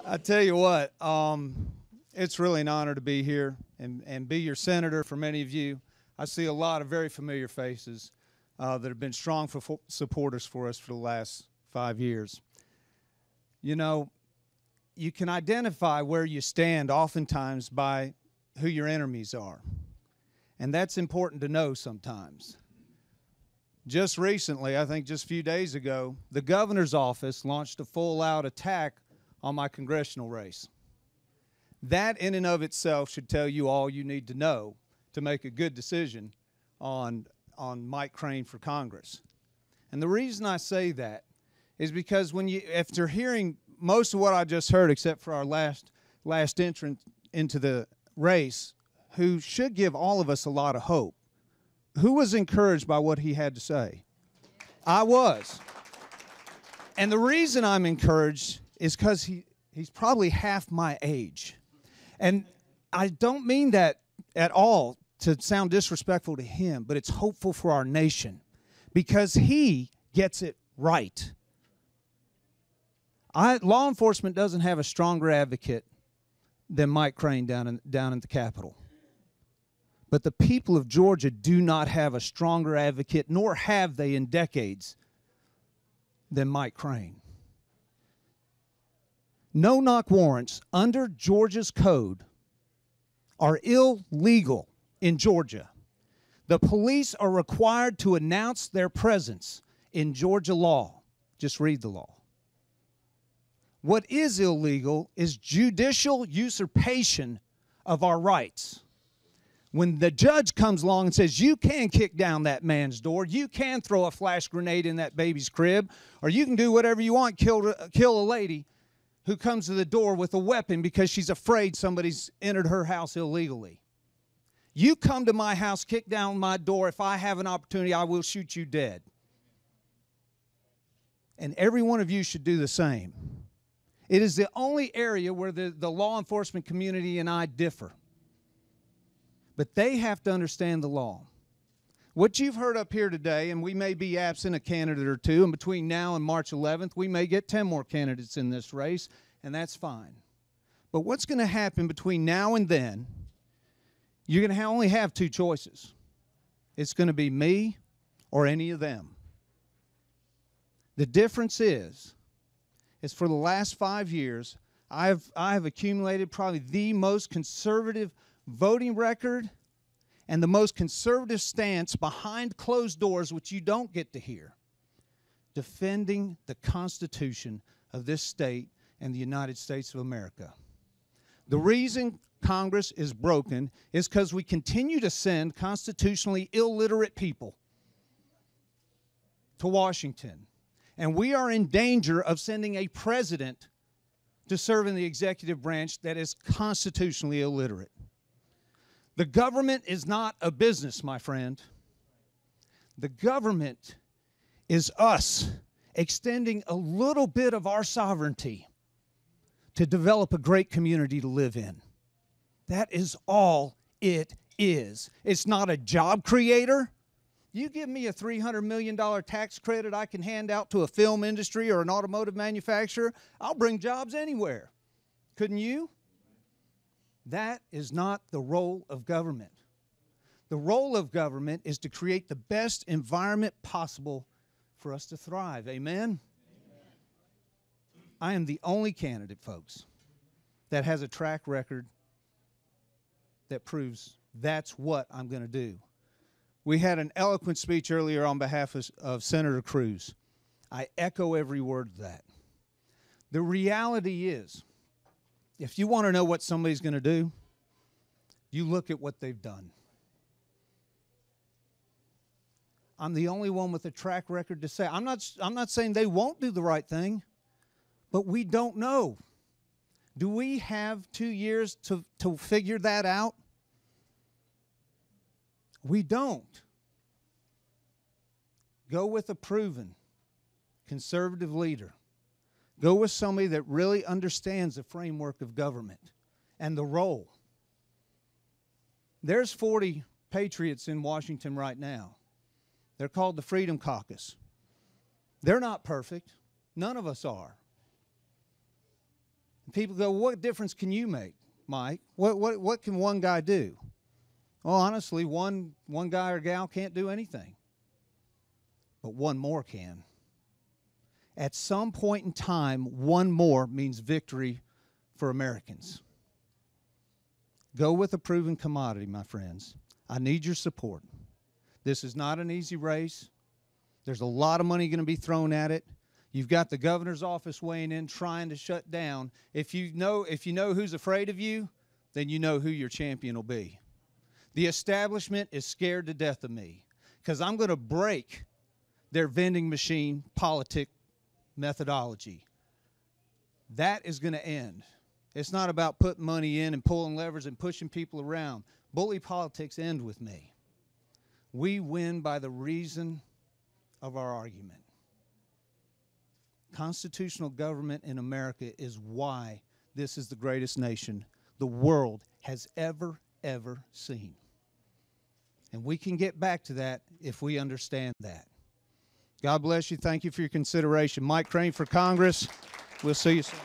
I tell you what, it's really an honor to be here and be your senator for many of you. I see a lot of very familiar faces that have been strong supporters for us for the last 5 years. You know, you can identify where you stand oftentimes by who your enemies are. And that's important to know sometimes. Just recently, I think just a few days ago, the governor's office launched a full-out attack on my congressional race. That in and of itself should tell you all you need to know to make a good decision on Mike Crane for Congress. And the reason I say that is because after hearing most of what I just heard, except for our last entrant into the race, who should give all of us a lot of hope, who was encouraged by what he had to say? I was. And the reason I'm encouraged is because he's probably half my age. And I don't mean that at all to sound disrespectful to him, but it's hopeful for our nation because he gets it right. Law enforcement doesn't have a stronger advocate than Mike Crane down in the Capitol. But the people of Georgia do not have a stronger advocate, nor have they in decades, than Mike Crane. No-knock warrants under Georgia's code are illegal in Georgia. The police are required to announce their presence in Georgia law. Just read the law. What is illegal is judicial usurpation of our rights. When the judge comes along and says, you can kick down that man's door, you can throw a flash grenade in that baby's crib, or you can do whatever you want, kill a lady who comes to the door with a weapon because she's afraid somebody's entered her house illegally. You come to my house, kick down my door. If I have an opportunity, I will shoot you dead. And every one of you should do the same. It is the only area where the law enforcement community and I differ. But they have to understand the law. What you've heard up here today, and we may be absent a candidate or two, and between now and March 11th, we may get 10 more candidates in this race, and that's fine. But what's going to happen between now and then, you're going to only have two choices. It's going to be me or any of them. The difference is for the last 5 years, I have accumulated probably the most conservative voting record and the most conservative stance behind closed doors, which you don't get to hear, defending the Constitution of this state and the United States of America. The reason Congress is broken is because we continue to send constitutionally illiterate people to Washington. And we are in danger of sending a president to serve in the executive branch that is constitutionally illiterate. The government is not a business, my friend. The government is us extending a little bit of our sovereignty to develop a great community to live in. That is all it is. It's not a job creator. You give me a $300 million tax credit I can hand out to a film industry or an automotive manufacturer, I'll bring jobs anywhere. Couldn't you? That is not the role of government. The role of government is to create the best environment possible for us to thrive. Amen? I am the only candidate, folks, that has a track record that proves that's what I'm going to do. We had an eloquent speech earlier on behalf of Senator Cruz. I echo every word of that. The reality is, if you want to know what somebody's going to do, you look at what they've done. I'm the only one with a track record to say. I'm not saying they won't do the right thing, but we don't know. Do we have 2 years to figure that out? We don't. Go with a proven conservative leader. Go with somebody that really understands the framework of government and the role. There's 40 patriots in Washington right now. They're called the Freedom Caucus. They're not perfect. None of us are. People go, what difference can you make, Mike? What can one guy do? Well, honestly, one guy or gal can't do anything. But one more can. At some point in time, one more means victory for Americans. Go with a proven commodity, my friends. I need your support. This is not an easy race. There's a lot of money going to be thrown at it. You've got the governor's office weighing in, trying to shut down. If you know who's afraid of you, then you know who your champion will be. The establishment is scared to death of me because I'm going to break their vending machine politic methodology. That is going to end. It's not about putting money in and pulling levers and pushing people around. Bully politics end with me. We win by the reason of our argument. Constitutional government in America is why this is the greatest nation the world has ever seen. And we can get back to that if we understand that. God bless you. Thank you for your consideration. Mike Crane for Congress. We'll see you soon.